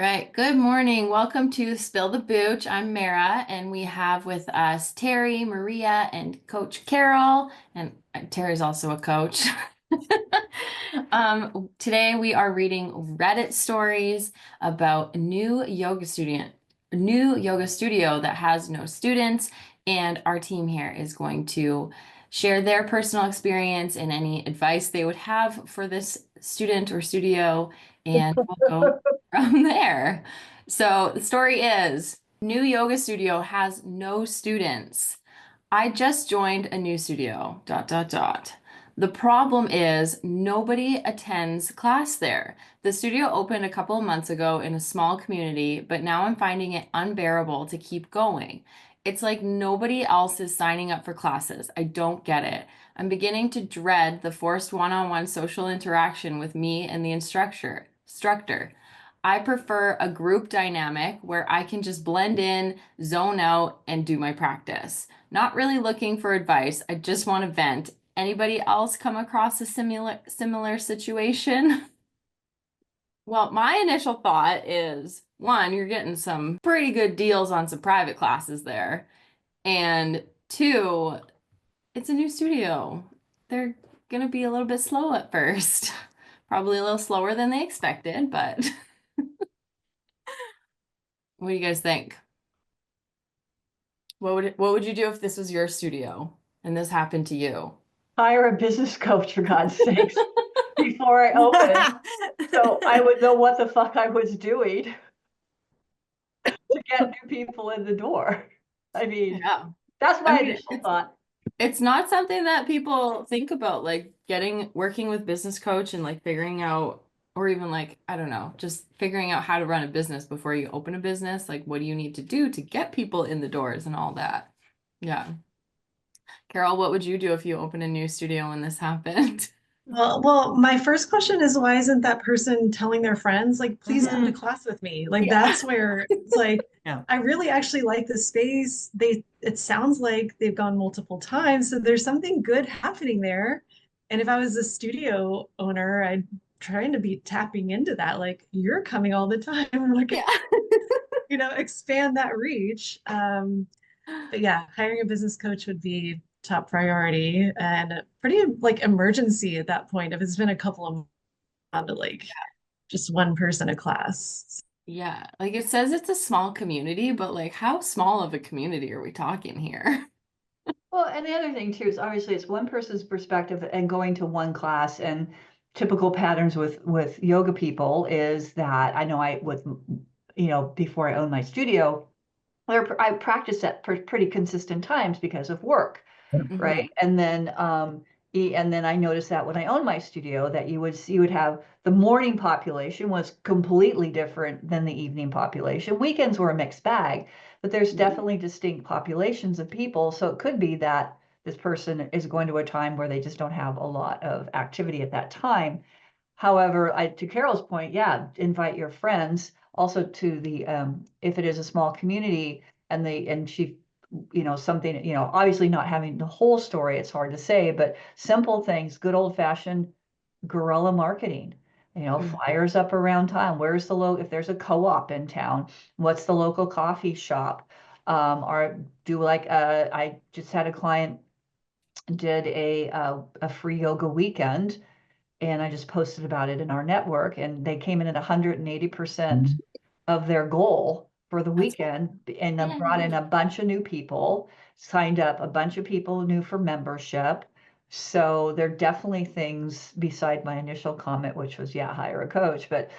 right. Good morning. Welcome to Spill the Booch. I'm Mara, and we have with us Terri, Marija, and Coach Carol. And Terry's also a coach. Today we are reading Reddit stories about new yoga studio that has no students. And our team here is going to share their personal experience and any advice they would have for this student or studio. And we'll go from there. So the story is new yoga studio has no students. I just joined a new studio, dot, dot, dot. The problem is nobody attends class there. The studio opened a couple of months ago in a small community, but now I'm finding it unbearable to keep going. It's like nobody else is signing up for classes. I don't get it. I'm beginning to dread the forced one-on-one social interaction with me and the instructor. I prefer a group dynamic where I can just blend in, zone out, and do my practice. Not really looking for advice. I just want to vent. Anybody else come across a similar situation? Well, my initial thought is one, you're getting some pretty good deals on some private classes there. And two, it's a new studio. They're gonna be a little bit slow at first. Probably a little slower than they expected, but what do you guys think? What would you do if this was your studio and this happened to you? Hire a business coach for God's sakes before I open, so I would know what the fuck I was doing to get new people in the door. I mean, Yeah. that's I my mean, initial thought. it's not something that people think about, like working with business coach and like figuring out, or even like, I don't know, just figuring out how to run a business before you open a business. Like, what do you need to do to get people in the doors and all that? Yeah. Carol, what would you do if you opened a new studio when this happened? Well, my first question is why isn't that person telling their friends, like, please come to Mhm. class with me? Like Yeah. that's where it's like, Yeah. I really actually like the space. It sounds like they've gone multiple times, so there's something good happening there. And if I was a studio owner, I'd trying to be tapping into that. Like, you're coming all the time. Look at, Yeah. expand that reach. But yeah, hiring a business coach would be top priority and pretty like emergency at that point if it's been a couple of months down to like just one person a class. Yeah. Like it says it's a small community, but like how small of a community are we talking here? Well, and the other thing too is obviously it's one person's perspective and going to one class, and typical patterns with yoga people is that I know before I owned my studio, I practiced at pretty consistent times because of work. Hmm. Right? And then I noticed that when I owned my studio, that you would have the morning population was completely different than the evening population. Weekends were a mixed bag, but there's definitely distinct populations of people. So it could be that this person is going to a time where they just don't have a lot of activity at that time. However, to Carol's point, yeah, invite your friends. Also to the if it is a small community and she something, obviously not having the whole story, it's hard to say, but simple things, good old fashioned guerrilla marketing, flyers up around town. Where's the if there's a co-op in town, what's the local coffee shop? Or do like, I just had a client did a free yoga weekend, and I just posted about it in our network, and they came in at 180% of their goal for the That's weekend, and then brought in Yay. a bunch of new people, signed up a bunch of people new for membership. So there are definitely things beside my initial comment, which was, yeah, hire a coach. But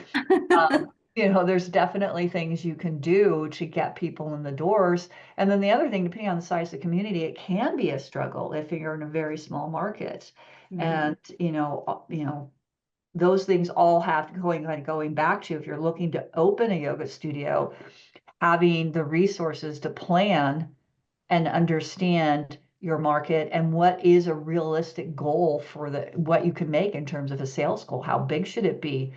there's definitely things you can do to get people in the doors. And then the other thing, depending on the size of the community, it can be a struggle if you're in a very small market. Mhm. And those things all have going back to, if you're looking to open a yoga studio, having the resources to plan and understand your market and what is a realistic goal for what you can make in terms of a sales goal. How big should it be?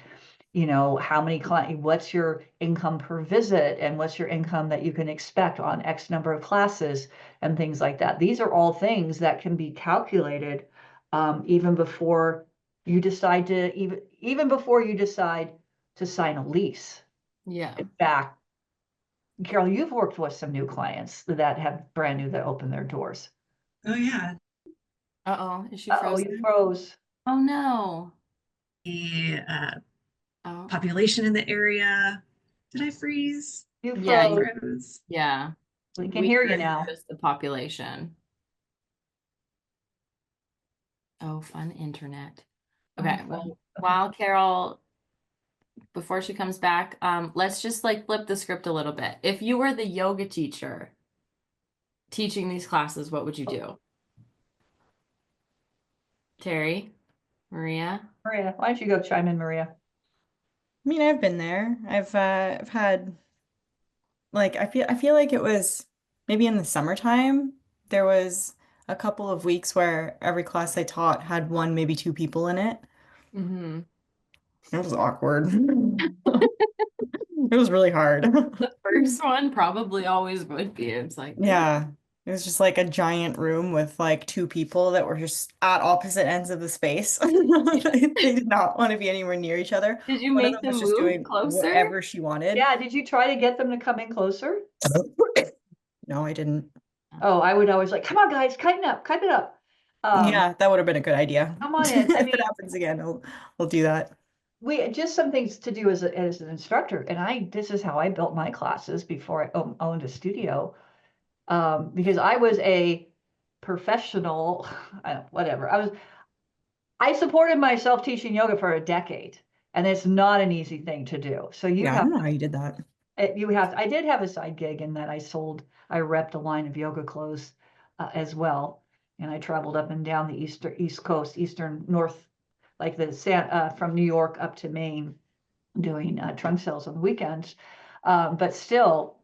How many clients, what's your income per visit, and what's your income that you can expect on X number of classes and things like that. These are all things that can be calculated, even before you decide to even before you decide to sign a lease. Yeah. In fact, Carol, you've worked with some new clients that have brand new that open their doors. Oh yeah. Uh-oh, is she Uh-oh, you frozen? froze. Oh no. The Oh, population in the area. Did I freeze? You I think yeah, I froze. froze. yeah. We can We hear you heard now. just the population. Oh, fun internet. Oh, Okay, fun. well, Okay. while Carol, before she comes back, let's just like flip the script a little bit. If you were the yoga teacher teaching these classes, what would you do? Terry, Maria? Maria, why don't you go chime in, Maria? I mean, I've been there. I've had like I feel like it was maybe in the summertime there was a couple of weeks where every class I taught had one, maybe two people in it. Mm-hmm. It was awkward. It was really hard. The first one probably always would be. It's like, Yeah. It was just like a giant room with like two people that were just at opposite ends of the space. They did not want to be anywhere near each other. did you One of make them was them just move doing closer? whatever she wanted. Yeah, did you try to get them to come in closer? No, I didn't. Oh, I would always like, come on, guys, cut it up, cut it up. Yeah, that would have been a good idea. Come on in. I If mean, it happens again, we'll do that. we just some things to do as an instructor, and this is how I built my classes before I owned a studio, because I was a professional, whatever. I supported myself teaching yoga for a decade, and it's not an easy thing to do. So you Yeah, I have don't know how you did that. I did have a side gig in that I repped a line of yoga clothes as well. And I traveled up and down the East Coast, Eastern North, like from New York up to Maine, doing trunk sales on the weekends. But still,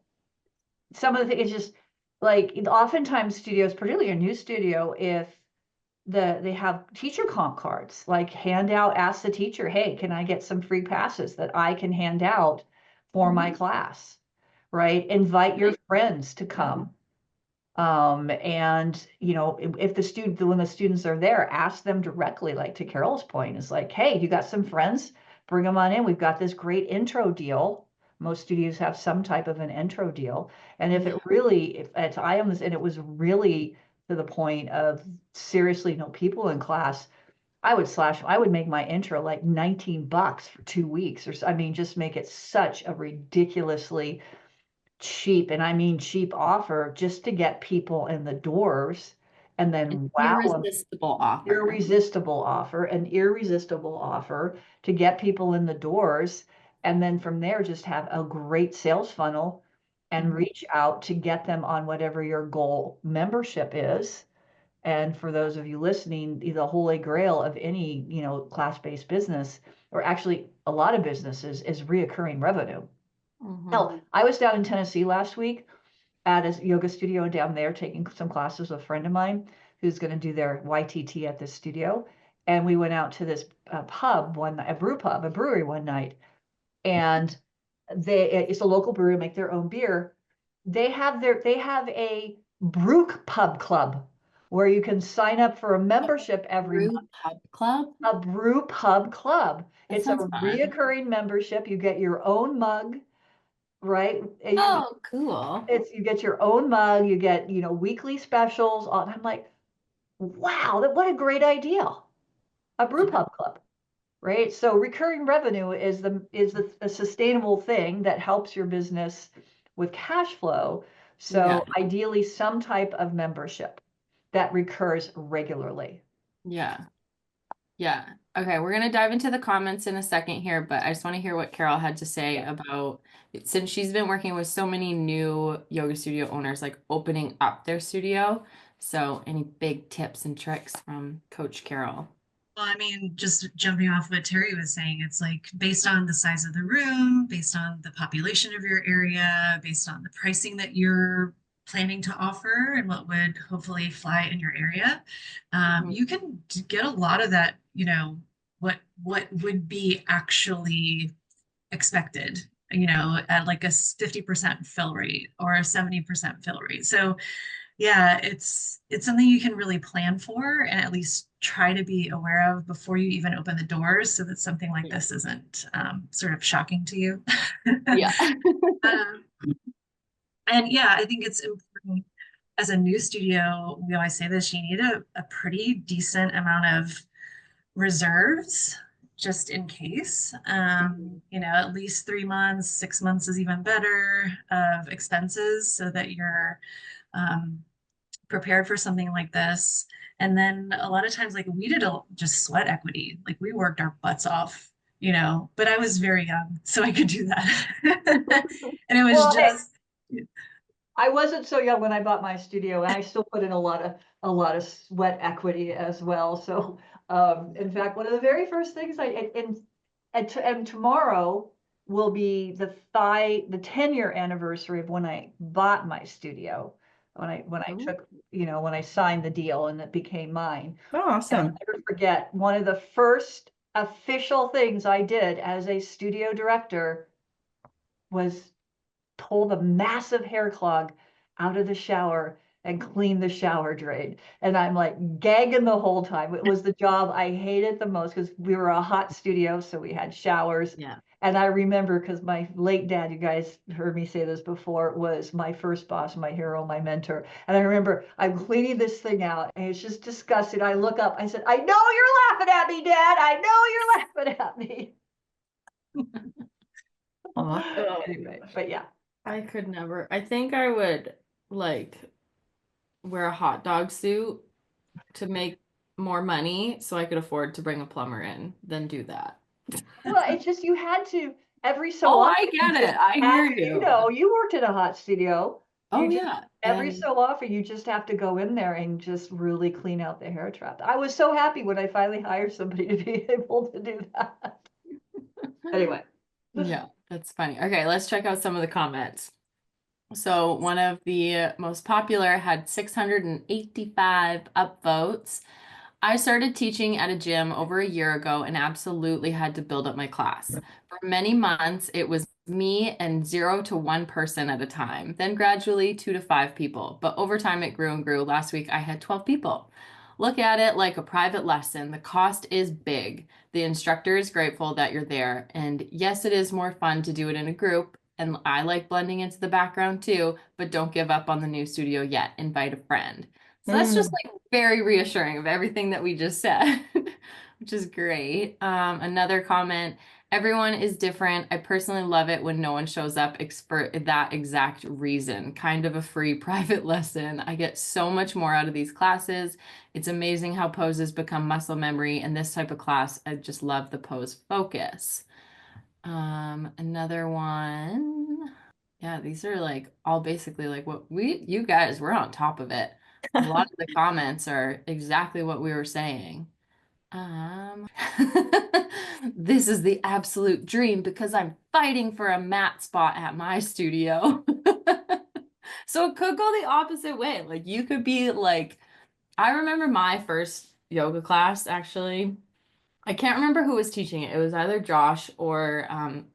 some of the things, it's just like oftentimes studios, particularly a new studio, if they have teacher comp cards, like ask the teacher, hey, can I get some free passes that I can hand out for my class, right? Invite your friends to come. And if when the students are there, ask them directly, like to Carol's point, is like, hey, you got some friends? Bring them on in. We've got this great intro deal. Most studios have some type of an intro deal. And if I am this, and it was really to the point of seriously no people in class, I would make my intro like $19 for 2 weeks, I mean, just make it such a ridiculously cheap, and I mean cheap offer just to get people in the doors and An then wow them. irresistible offer. An irresistible offer to get people in the doors. And then from there, just have a great sales funnel and reach out to get them on whatever your goal membership is. And for those of you listening, the holy grail of any, class-based business, or actually a lot of businesses, is reoccurring revenue. Mm-hmm. Hell, I was down in Tennessee last week at a yoga studio down there taking some classes with a friend of mine who's going to do their YTT at this studio. And we went out to this a brewery one night. And it's a local brewery, make their own beer. They have a brew pub club where you can sign up for a membership every month. Brew Pub Club? A brew pub club. That It's a sounds fun. reoccurring membership. You get your own mug, right? Oh, cool. You get your own mug, you get, weekly specials on. I'm like, wow, what a great idea. A brew Yeah. pub club, right? So recurring revenue is a sustainable thing that helps your business with cash flow. Yeah. So ideally some type of membership that recurs regularly. Yeah. Yeah. Okay, we're gonna dive into the comments in a second here, but I just want to hear what Carol had to say about since she's been working with so many new yoga studio owners, like opening up their studio. So, any big tips and tricks from Coach Carol? Well, I mean, just jumping off what Terry was saying, it's like based on the size of the room, based on the population of your area, based on the pricing that you're planning to offer and what would hopefully fly in your area, you can get a lot of that, what would be actually expected, at like a 50% fill rate or a 70% fill rate. So Yeah, it's something you can really plan for and at least try to be aware of before you even open the doors so that something like this isn't sort of shocking to you. Yeah. Um, and yeah, I think it's important as a new studio, we always say this, you need a pretty decent amount of reserves just in case. You know, at least 3 months, 6 months is even better of expenses so that you're um, prepared for something like this. And then a lot of times, like we did just sweat equity, like we worked our butts off, you know, but I was very young, so I could do that. And it was Well, hey, just, I wasn't so young when I bought my studio, and I still put in a lot of sweat equity as well. So, in fact, one of the very first things and tomorrow will be the 10-year anniversary of when I bought my studio. When I Ooh. took, when I signed the deal and it became mine. Oh, And I'll awesome. never forget, one of the first official things I did as a studio director was pull the massive hair clog out of the shower and clean the shower drain. And I'm like gagging the whole time. It was the job I hated the most because we were a hot studio, so we had showers. Yeah. And I remember because my late dad, you guys heard me say this before, was my first boss, my hero, my mentor. And I remember I'm cleaning this thing out and it's just disgusting. I look up, I said, I know you're laughing at me, Dad. I know you're laughing at me. Aw. Oh, Anyway, but yeah. I could never. I think I would like wear a hot dog suit to make more money so I could afford to bring a plumber in than do that. Well, it's just you had to every so Oh, often. I You get just it. I had hear to, you. you worked in a hot studio. Oh You just yeah. every And so often you just have to go in there and just really clean out the hair trap. I was so happy when I finally hired somebody to be able to do that. Anyway, yeah, that's funny. Okay, let's check out some of the comments. So one of the most popular had 685 upvotes. I started teaching at a gym over a year ago and absolutely had to build up my class. For many months, it was me and 0 to 1 person at a time, then gradually 2 to 5 people. But over time, it grew and grew. Last week, I had 12 people. Look at it like a private lesson. The cost is big. The instructor is grateful that you're there. And yes, it is more fun to do it in a group. And I like blending into the background too, but don't give up on the new studio yet. Invite a friend. So that's just Mm. like very reassuring of everything that we just said, which is great. Another comment, everyone is different. I personally love it when no one shows up for that exact reason. Kind of a free private lesson. I get so much more out of these classes. It's amazing how poses become muscle memory. And this type of class, I just love the pose focus. Another one. Yeah, these are like all basically like you guys, we're on top of it. A lot of the comments are exactly what we were saying. Um, this is the absolute dream because I'm fighting for a mat spot at my studio. So it could go the opposite way. Like you could be like, I remember my first yoga class actually. I can't remember who was teaching it. It was either Josh or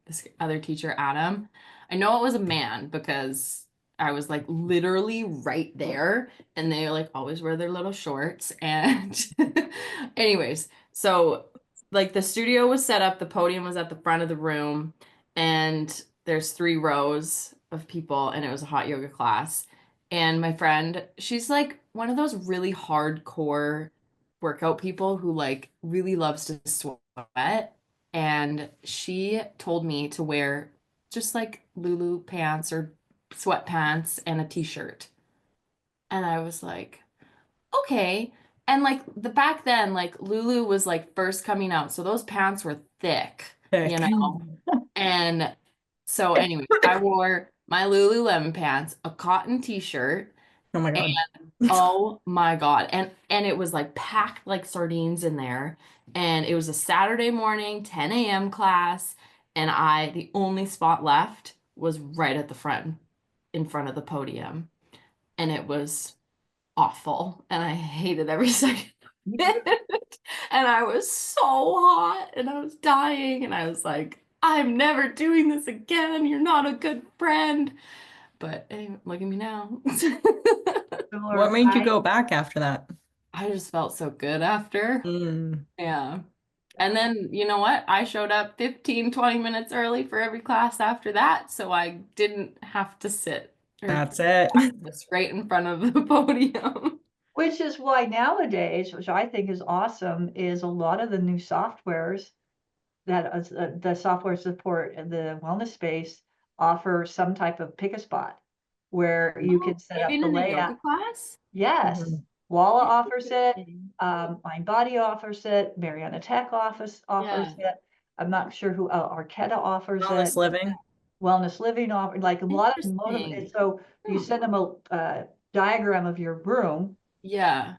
this other teacher, Adam. I know it was a man because I was like literally right there, and they like always wear their little shorts. And, anyways, so like the studio was set up, the podium was at the front of the room, and there's 3 rows of people, and it was a hot yoga class. And my friend, she's like one of those really hardcore workout people who like really loves to sweat. And she told me to wear just like Lulu pants or sweatpants and a t-shirt. And I was like, okay. And like the back then, like Lulu was like first coming out. So those pants were thick, you Heck. know? And so anyways, I wore my Lululemon pants, a cotton t-shirt, Oh my and God. oh my God. And it was like packed like sardines in there. And it was a Saturday morning, 10 a.m. class. And the only spot left was right at the front, in front of the podium. And it was awful. And I hated every second of it. And I was so hot and I was dying. And I was like, I'm never doing this again. You're not a good friend. But anyway, look at me now. similar. What made you go back after that? I just felt so good after. Mm, Yeah. And then, you know what? I showed up 15, 20 minutes early for every class after that, so I didn't have to sit or that's it. practice right in front of the podium. Which is why nowadays, which I think is awesome, is a lot of the new softwares that the software support in the wellness space offer some type of pick a spot where you Oh, can set up even the in a yoga layout. class? Yes, Mhm. Walla offers it. Interesting. Mind Body offers it. Mariana Tech offers Yeah, it. I'm not sure who, Arquetta offers it. Wellness living. Wellness Living offer, like a lot of interesting. so you Hmm. send them a diagram of your room Yeah.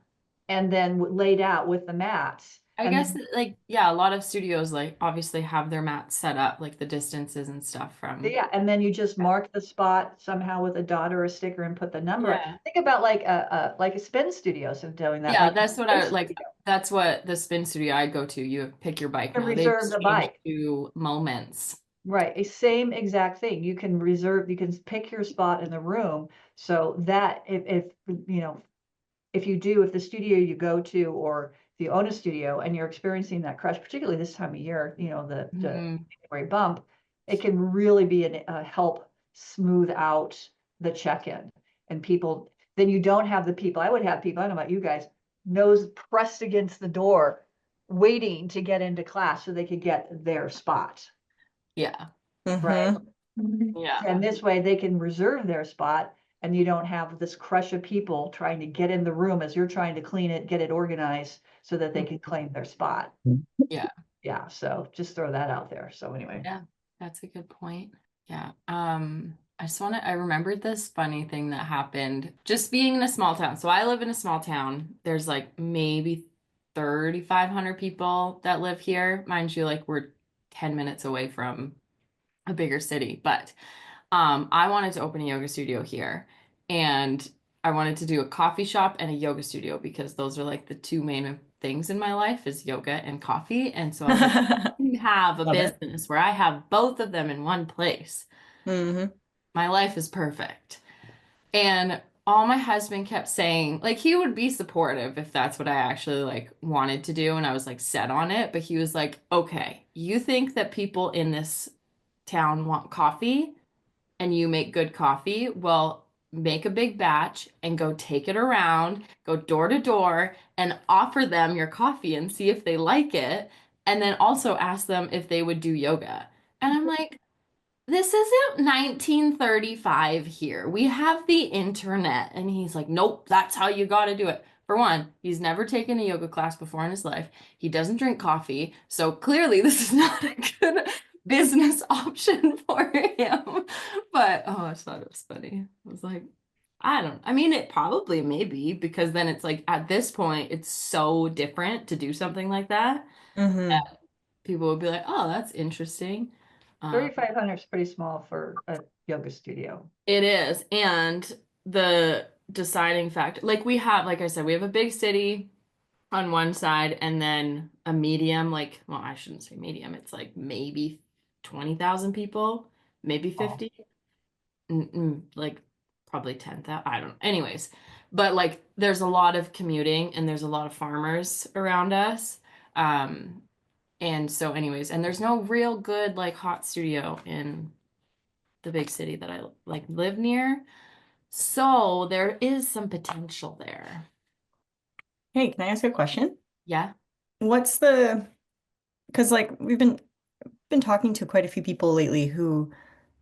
and then laid out with the mats. I And guess then, like yeah, a lot of studios like obviously have their mats set up like the distances and stuff from yeah, and then you just mark the spot somehow with a dot or a sticker and put the number. yeah. Think about like a spin studios of doing that, Yeah, like that's what spin I like. studio That's what the spin studio I go to. You pick your bike to now. They've reserve the changed bike. to moments. Right, a same exact thing. You can reserve, you can pick your spot in the room so that if you know, if the studio you go to or if you own a studio and you're experiencing that crush, particularly this time of year, the Mhm. January bump, it can really be a help smooth out the check-in and people, then you don't have the people, I would have people, I don't know about you guys, nose pressed against the door, waiting to get into class so they could get their spot, Yeah. right? Hmm. Yeah. And this way they can reserve their spot and you don't have this crush of people trying to get in the room as you're trying to clean it, get it organized so that they can claim their spot. Yeah. Yeah, so just throw that out there. So anyway. Yeah. That's a good point. Yeah. I remembered this funny thing that happened just being in a small town. So I live in a small town. There's like maybe 3,500 people that live here. Mind you, like we're 10 minutes away from a bigger city, but I wanted to open a yoga studio here, and I wanted to do a coffee shop and a yoga studio because those are like the two main things in my life is yoga and coffee. And so I was like, I can have a Love it. business where I have both of them in one place. Hmm. My life is perfect. And all my husband kept saying, like, he would be supportive if that's what I actually like wanted to do. And I was like set on it. But he was like, okay, you think that people in this town want coffee and you make good coffee, well, make a big batch and go take it around, go door to door and offer them your coffee and see if they like it. And then also ask them if they would do yoga. And I'm like, this isn't 1935 here. We have the internet. And he's like, nope, that's how you got to do it. For one, he's never taken a yoga class before in his life. He doesn't drink coffee. So clearly, this is not a good business option for him. But oh, I thought it was funny. I was like, I mean, it probably may be because then it's like at this point, it's so different to do something like that. Hmm. People would be like, oh, that's interesting. Um, 3,500 is pretty small for a yoga studio. It is. And the deciding factor, like we have, like I said, we have a big city on one side and then a medium, like, well, I shouldn't say medium. It's like maybe 20,000 people, maybe Oh. 50, like probably 10,000. I don't know. Anyways, but like there's a lot of commuting and there's a lot of farmers around us. Um, and so anyways, and there's no real good like hot studio in the big city that I like live near. So there is some potential there. Hey, can I ask a question? Yeah. What's because like we've been talking to quite a few people lately who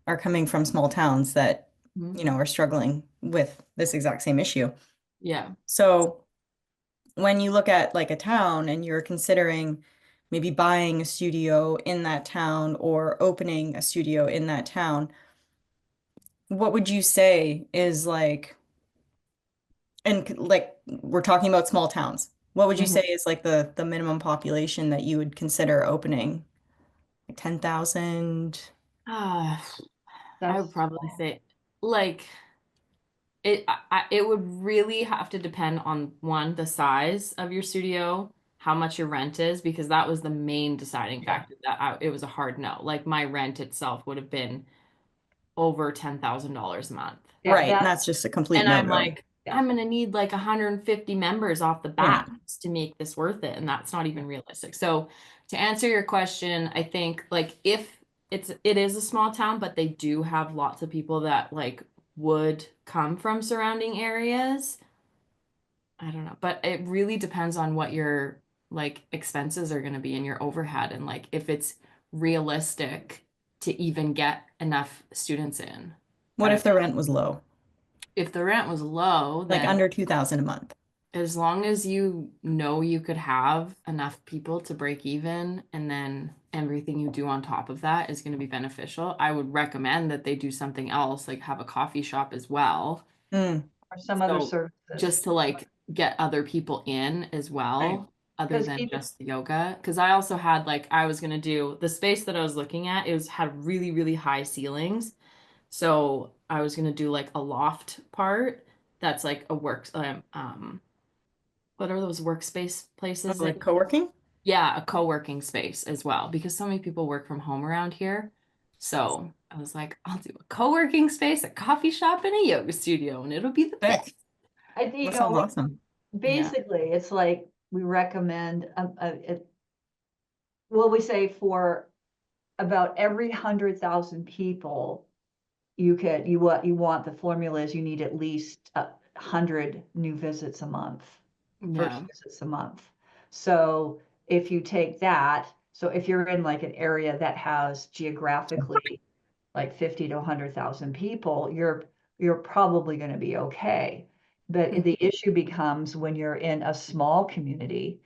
are coming from small towns that, Mhm. are struggling with this exact same issue. Yeah. So when you look at like a town and you're considering maybe buying a studio in that town or opening a studio in that town, what would you say is like, and like we're talking about small towns, what would you Mhm. say is like the minimum population that you would consider opening? Like 10,000? Ah, I would That's probably small. say like it would really have to depend on one, the size of your studio, how much your rent is, because that was the main deciding Yeah. factor it was a hard no. Like my rent itself would have been over $10,000 a month. Yeah, Right. And that that's just a complete And I'm no-go. like, Yeah. I'm going to need like 150 members off the Yeah. bat to make this worth it. And that's not even realistic. So to answer your question, I think like if it is a small town, but they do have lots of people that like would come from surrounding areas. I don't know, but it really depends on what your like expenses are going to be in your overhead and like if it's realistic to even get enough students in. What if the rent was low? If the rent was low, Like then under 2,000 a month? as long as you know you could have enough people to break even and then everything you do on top of that is going to be beneficial, I would recommend that they do something else, like have a coffee shop as well. Mm, Or some other So services. just to like get other people in as well, right. other 'Cause than even- just the yoga. Because I also had like I was gonna do the space that I was looking at, had really, really high ceilings. So I was gonna do like a loft part that's like a work what are those workspace Oh, places like that co-working? yeah, a co-working space as well, because so many people work from home around here. So I was like, I'll do a co-working space, a coffee shop, and a yoga studio, and it'll be the Sick. best. You That know, sounds awesome. basically, it's like we recommend, well, we say for about every 100,000 people, you want the formula is you need at least 100 new visits a month, first Yeah. visits a month. So if you take that, so if you're in like an area that has geographically like 50 to 100,000 people, you're probably going to be okay. But Mhm. the issue becomes when you're in a small community,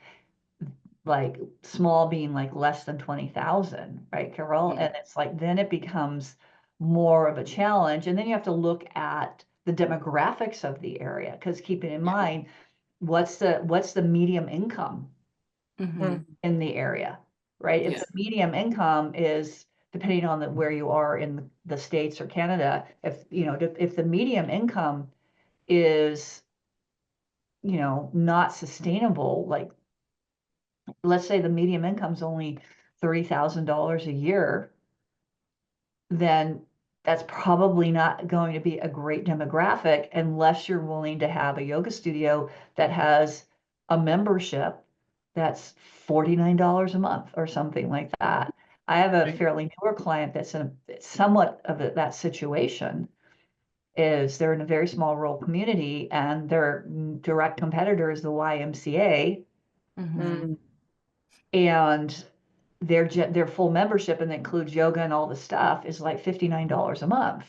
like small being like less than 20,000, right, Carol? Mhm. And it's like then it becomes more of a challenge. And then you have to look at the demographics of the area, because keeping in Yeah. mind what's the medium income Mhm. in the area, right? If Yeah. the medium income is, depending on where you are in the States or Canada, if the medium income is, not sustainable, like let's say the medium income is only $30,000 a year, then that's probably not going to be a great demographic unless you're willing to have a yoga studio that has a membership that's $49 a month or something like that. I have a Right. fairly newer client that's in somewhat of that situation. Is they're in a very small rural community and their direct competitor is the YMCA, Mhm. Mm, and their full membership, and that includes yoga and all the stuff, is like $59 a month.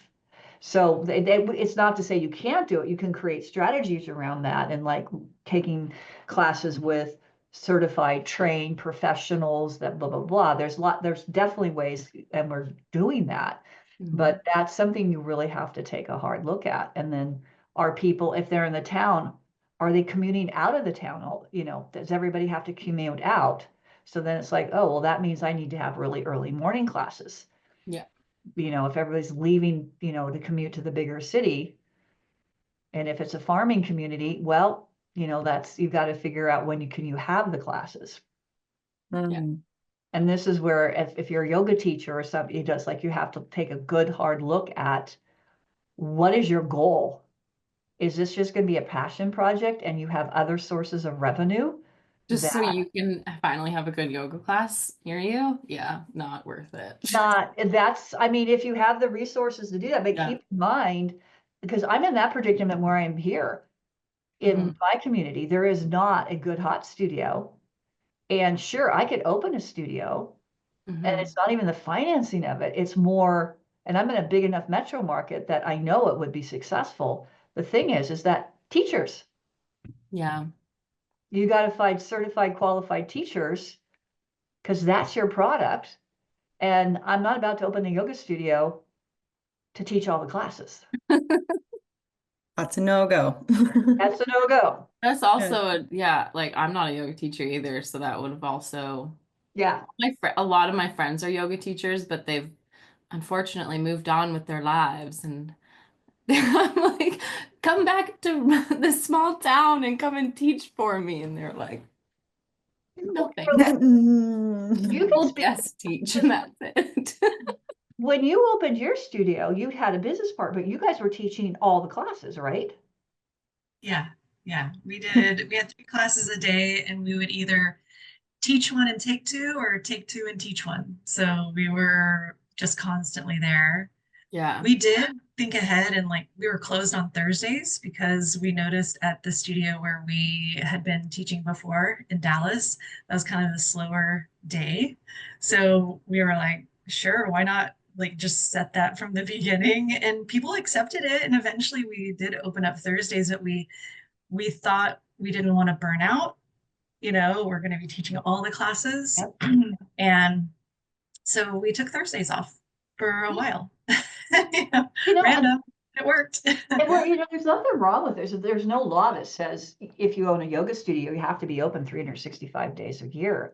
So it's not to say you can't do it. You can create strategies around that, and like taking classes with certified trained professionals that blah blah blah. There's definitely ways, and we're doing that. Mhm. But that's something you really have to take a hard look at. And then are people, if they're in the town, are they commuting out of the town? Does everybody have to commute out? So then it's like, oh, well, that means I need to have really early morning classes. Yeah. If everybody's leaving, to commute to the bigger city, and if it's a farming community, well, you've got to figure out when you have the classes. mm. And this is where if you're a yoga teacher or something, it does like you have to take a good hard look at what is your goal? Is this just going to be a passion project and you have other sources of revenue Just so that you can finally have a good yoga class near you. Yeah, not worth it. I mean, if you have the resources to do that, but Yeah. keep in mind, because I'm in that predicament where I am here in Mhm. my community, there is not a good hot studio. And sure, I could open a studio, and Mhm. it's not even the financing of it. It's more, and I'm in a big enough metro market that I know it would be successful. The thing is that teachers, Yeah. you got to find certified, qualified teachers because that's your product. And I'm not about to open a yoga studio to teach all the classes. That's a no-go. That's a no-go. That's Yeah. also yeah, like I'm not a yoga teacher either, so that would have also Yeah. a lot of my friends are yoga teachers, but they've unfortunately moved on with their lives and I'm like, come back to this small town and come and teach for me. And they're like, no Well, thanks. you can We'll speak. guest teach and that's it. When you opened your studio, you had a business part, but you guys were teaching all the classes, right? Yeah, yeah. We had 3 classes a day, and we would either teach one and take two or take two and teach one. So we were just constantly there. Yeah. We did think ahead, and like we were closed on Thursdays because we noticed at the studio where we had been teaching before in Dallas, that was kind of a slower day. So we were like, sure, why not like just set that from the beginning? And people accepted it. And eventually we did open up Thursdays, but we thought we didn't want to burn out. We're going to be teaching all the classes. Yep. And so we took Thursdays off for a while. You know, and, Random. It worked. there's nothing wrong with this. There's no law that says if you own a yoga studio, you have to be open 365 days a year.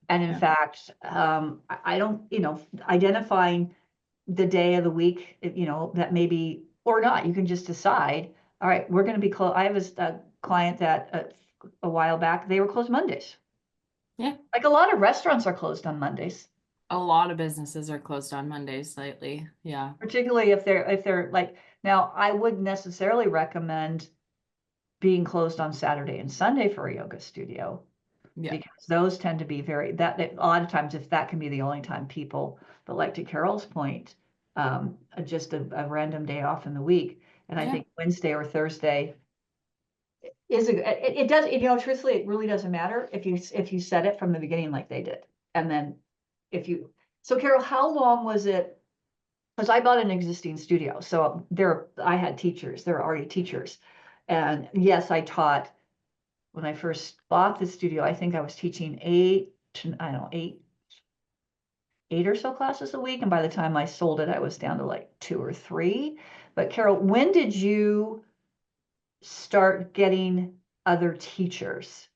And in Yeah. fact, I don't, identifying the day of the week, that maybe, or not, you can just decide, all right, we're going to be closed. I have a client that a while back, they were closed Mondays. Yeah. Like a lot of restaurants are closed on Mondays, A lot of businesses are closed on Mondays lately. Yeah. particularly if they're like, now I wouldn't necessarily recommend being closed on Saturday and Sunday for a yoga studio. Yeah. Because those tend to be that a lot of times, if that can be the only time people, but like to Carol's point, just a random day off in the week. And I Yeah. think Wednesday or Thursday it does, truthfully, it really doesn't matter if you set it from the beginning like they did. And then so Carol, how long was it? Because I bought an existing studio. So I had teachers, there were already teachers. And yes, I taught when I first bought the studio. I think I was teaching eight or so classes a week. And by the time I sold it, I was down to like 2 or 3. But Carol, when did you start getting other teachers?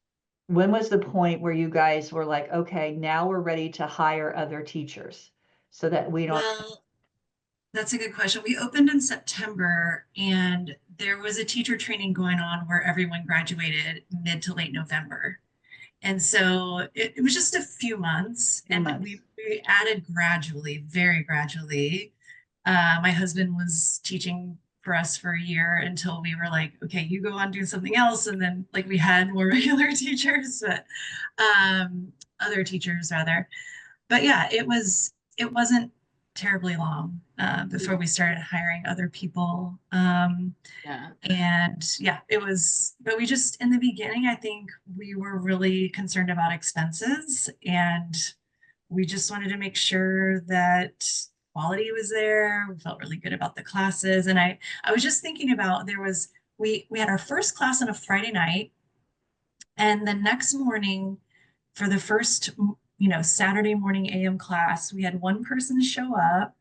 When was the point where you guys were like, okay, now we're ready to hire other teachers so that we don't? Well, that's a good question. We opened in September, and there was a teacher training going on where everyone graduated mid to late November. And so it was just a few months, Few and months. we added gradually, very gradually. My husband was teaching for us for a year until we were like, okay, you go on do something else. And then like we had more regular teachers, but other teachers rather. But yeah, it wasn't terribly long before we started hiring other people. Yeah. And yeah, it was, but we just, in the beginning, I think we were really concerned about expenses, and we just wanted to make sure that quality was there. We felt really good about the classes. And I was just thinking about we had our first class on a Friday night, and the next morning for the first, Saturday morning AM class, we had one person show up.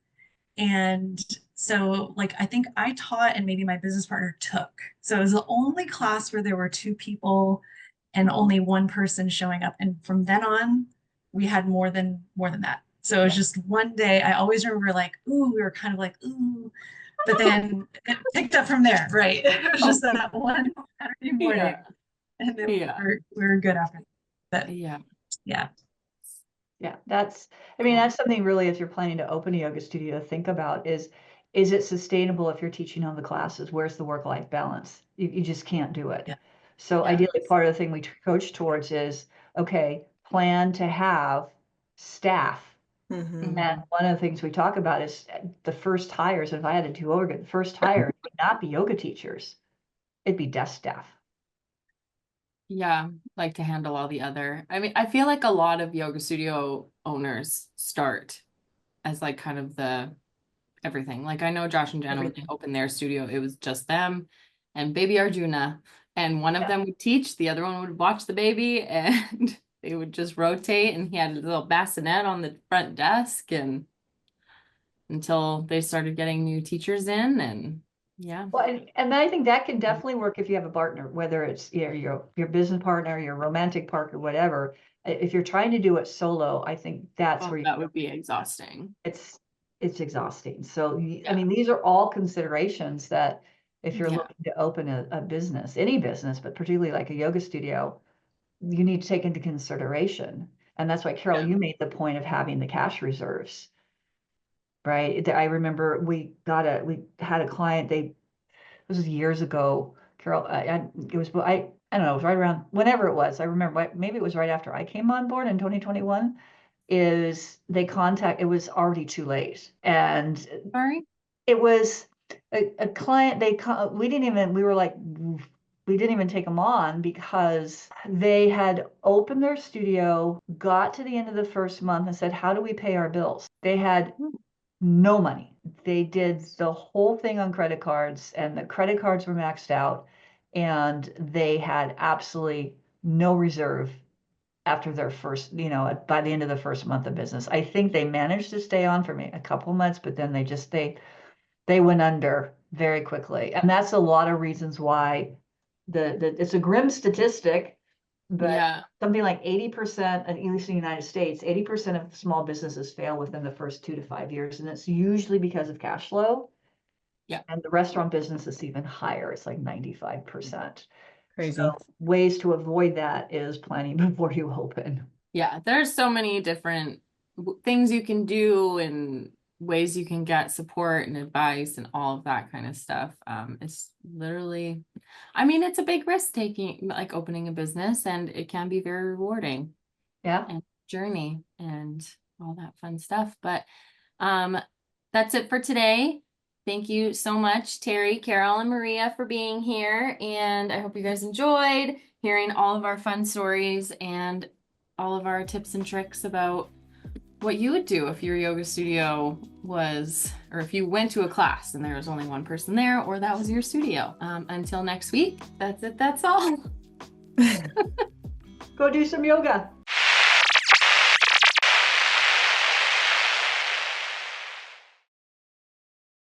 And so, like, I think I taught and maybe my business partner took. So it was the only class where there were 2 people and only one person showing up. And from then on, we had more than that. So it was just one day. I always remember like, ooh, we were kind of like, ooh, but then it picked up from there, right? It was just that one Saturday morning, Yeah. and then Yeah. we were good after that. But Yeah. yeah. Yeah, that's something really, if you're planning to open a yoga studio, to think about is it sustainable if you're teaching all the classes? Where's the work-life balance? You just can't do it. Yeah. So Yeah. ideally, part of the thing we coach towards is, okay, plan to have staff. Mhm. And one of the things we talk about is the first hires. If I had to do over, the first hires would not be yoga teachers. It'd be desk staff. Yeah, like to handle all the other. I mean, I feel like a lot of yoga studio owners start as like kind of the everything. Like I know Josh and Jenna, when they opened their studio, it was just them and baby Arjuna. And one of them would teach, the other one would watch the baby, and they would just rotate. And he had a little bassinet on the front desk, and until they started getting new teachers in, and yeah. Well, and I think that can definitely work if you have a partner, whether it's your business partner, your romantic partner, whatever. If you're trying to do it solo, I think that's Oh, where that would be exhausting. it's exhausting. So Yeah. I mean, these are all considerations that if you're Yeah. looking to open a business, any business, but particularly like a yoga studio, you need to take into consideration. And that's why, Carol, you made the point of having the cash reserves, right? I remember we had a client, this was years ago, Carol, I don't know, it was right around whenever it was. I remember maybe it was right after I came on board in 2021. It was already too late, and Sorry. it was a client. We didn't even take them on because they had opened their studio, got to the end of the first month and said, how do we pay our bills? They had no money. They did the whole thing on credit cards, and the credit cards were maxed out, and they had absolutely no reserve after their first, by the end of the first month of business. I think they managed to stay on for me a couple months, but then they went under very quickly. And that's a lot of reasons why it's a grim statistic, but Yeah. something like 80%, at least in the United States, 80% of small businesses fail within the first 2 to 5 years. And it's usually because of cash flow. Yeah. And the restaurant business is even higher. It's like 95%. Crazy. So ways to avoid that is planning before you open. Yeah, there's so many different things you can do and ways you can get support and advice and all of that kind of stuff. It's literally, I mean, it's a big risk taking, like opening a business, and it can be very rewarding. Yeah. And journey and all that fun stuff. But that's it for today. Thank you so much, Terri, Carol, and Marija, for being here. And I hope you guys enjoyed hearing all of our fun stories and all of our tips and tricks about what you would do if your yoga studio was, or if you went to a class and there was only one person there, or that was your studio. Until next week, that's it. That's all. Go do some yoga.